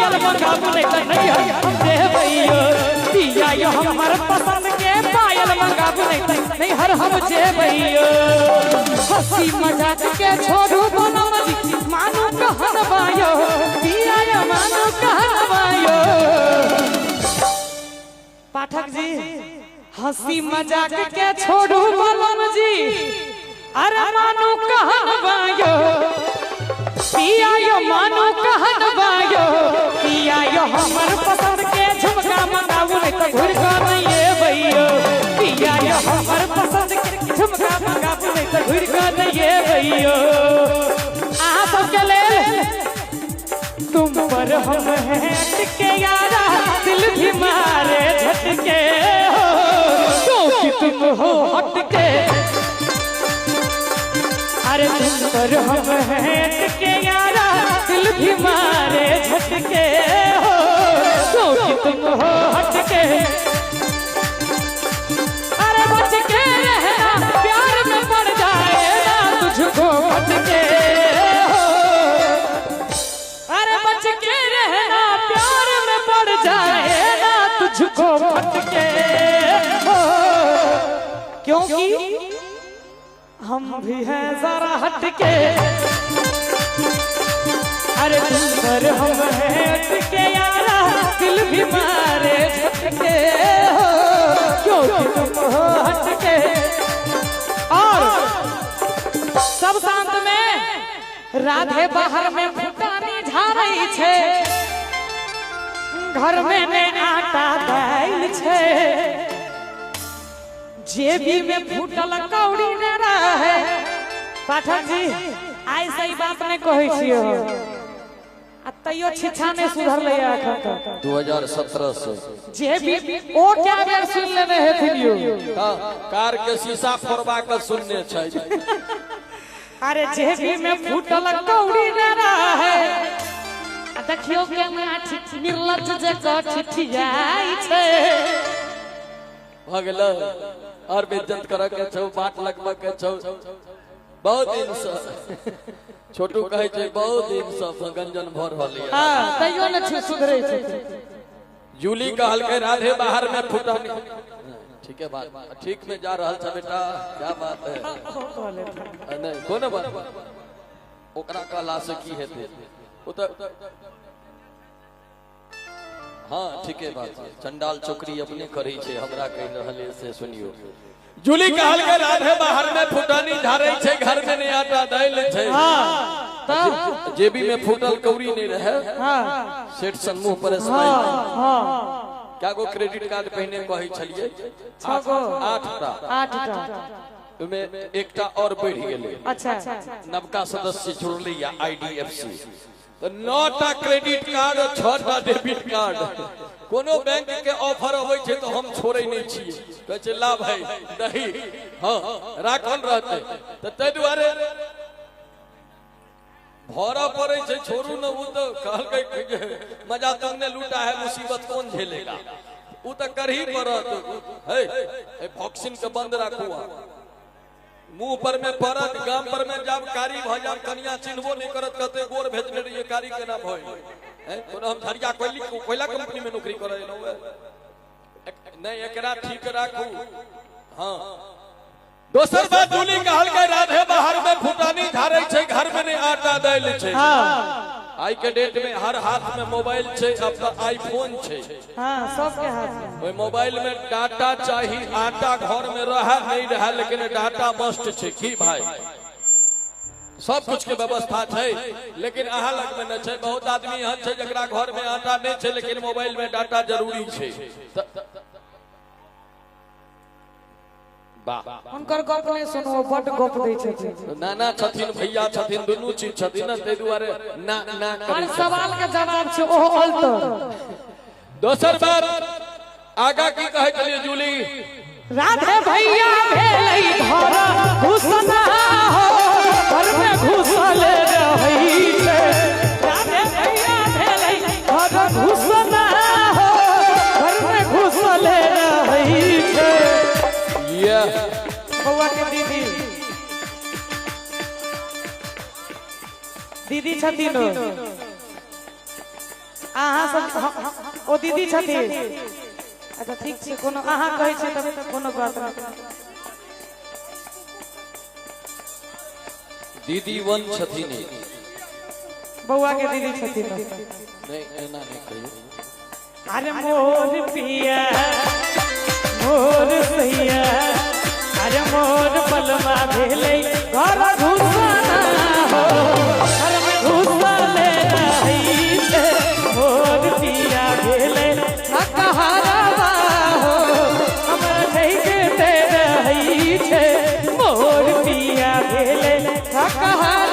पायल मंगाबू नहीं दे भैया पिया यो हमर पसंद के पायल मंगाबू नहीं हर हम जे भैया हंसी मजाक के छोड़ू बनम जी मानो कहनवायो पिया यो मानो कहनवायो पाठक जी हंसी मजाक के छोड़ू बनम जी अरे मानो कहनवायो पिया यो मानो कहनवायो पिया यो हमर पसंद के झुमका मंगाऊ नहीं तो घुर का नहीं है भैया पिया यो हमर पसंद के झुमका मंगाऊ नहीं तो घुर का नहीं है भैया आ सबके ले तुम पर हम हैं अटके यारा दिल भी मारे झटके क्योंकि तुम हो हटके अरे तुम पर हम हैं अटके यारा दिल भी मारे झटके क्योंकि तुम हो हटके अरे बच के रहना प्यार में पड़ जाएगा तुझको हटके अरे बच के रहना प्यार में पड़ जाएगा तुझको हटके क्योंकि हम भी हैं जरा हटके अरे तुम पर हम हैं हटके यारा दिल भी मारे झटके क्योंकि तुम हो हटके और सब शांत में राधे बाहर में फुटानी झाड़ी छे घर में ने आटा दाल छे जेबी में फूटल कौड़ी न रहे पाठक जी आई सही बात नहीं कहै छियो आ तैयो छिछा नहीं सुधर ले अखन 2017 से जेबी ओ क्या बेर सुन लेने हेथिन यो कार के शीशा फोड़वा के सुनने छै अरे जेबी में फूटल कौड़ी न रहे देखियो के मैं निर्लज जका ठिठियाई छै भगला और बेइज्जत कर के छौ बाट लगब के छौ बहुत दिन से छोटू कहे छै बहुत दिन से गंजन भर रहल है हां तइयो न सुधरै छै जूली कहल के राधे बाहर में फुटानी ठीक है बात ठीक में जा रहल छ बेटा क्या बात है नहीं कोन बात ओकरा कहला से की हेते ओ त हाँ ठीक है बात चंडाल चौकरी अपने करी छे हमरा कह रहले से सुनियो जूली कहल के राधे बाहर में फुटानी झारै छे घर में नहीं आटा दाल छे हां तब जेबी में फूटल कौड़ी नहीं रहे हां सेठ सन मुंह पर स्माइल हां क्या गो क्रेडिट कार्ड पहने कहि छलिए 6 गो 8टा में एकटा और बढ़ गेले अच्छा नवका सदस्य जुड़ले या आईडीएफसी तो 9टा क्रेडिट कार्ड और 6टा डेबिट कार्ड कोनो बैंक के ऑफर होय छे तो हम छोड़े नहीं छिए कहे छे ला भाई नहीं हां राखल रहते तो तै दुआरे भरा पड़े छे छोड़ू न उ तो कहल के मजा तुमने लूटा है मुसीबत कौन झेलेगा उ तो करही पड़त है वैक्सीन के बंद राखू मुंह पर में पड़त गाम पर में जब कारी भ जाब कनिया चिन्हबो नहीं करत कहते गोर भेजने रहिए कारी केना भई हैं कोनो हम झरिया कोयला कंपनी में नौकरी करे नो नहीं एकरा ठीक राखू हां दोसर बात जूली कहल के राधे बाहर में फुटानी झारै छै घर में नहीं आटा दाल छै हां आई के डेट में हर हाथ में मोबाइल छै अब तो आईफोन छै हां सबके हाथ में ओय मोबाइल में डाटा चाहिए आटा घर में रहा नहीं रहा लेकिन डाटा मस्ट छै की भाई सब कुछ के व्यवस्था छै लेकिन अहा लग में न छै बहुत आदमी यहाँ छै जकरा घर में आटा नहीं छै लेकिन मोबाइल में डाटा जरूरी छै उनकर गप नहीं सुनो बड गप दै छथिन नाना छथिन भैया छथिन दुनू चीज छथिन तै दुआरे ना ना हर सवाल के जवाब छै ओ अल्टर दोसर बात आगा की कहे चलिए जूली राधे भैया भेलै धरा घुसना हो घर में घुसल रही छै राधे भैया भेलै धरा घुसना हो घर में घुसल रही छै ये बउआ के दीदी छथिन अहाँ सब ओ दीदी छथिन। अच्छा ठीक छै, कोनो अहाँ कहै छै तब कोनो बात नहीं। दीदी वन छथिन, बउआ के दीदी छथिन। नहीं एना नहीं कहियो। अरे मोर पिया मोर सैया, अरे मोर बलमा भेले घर घुसाना हो, घर में घुसले रही छे। मोर पिया भेले हकहारवा हो, हमरा ठेके दे रही छे। मोर पिया भेले हकहारवा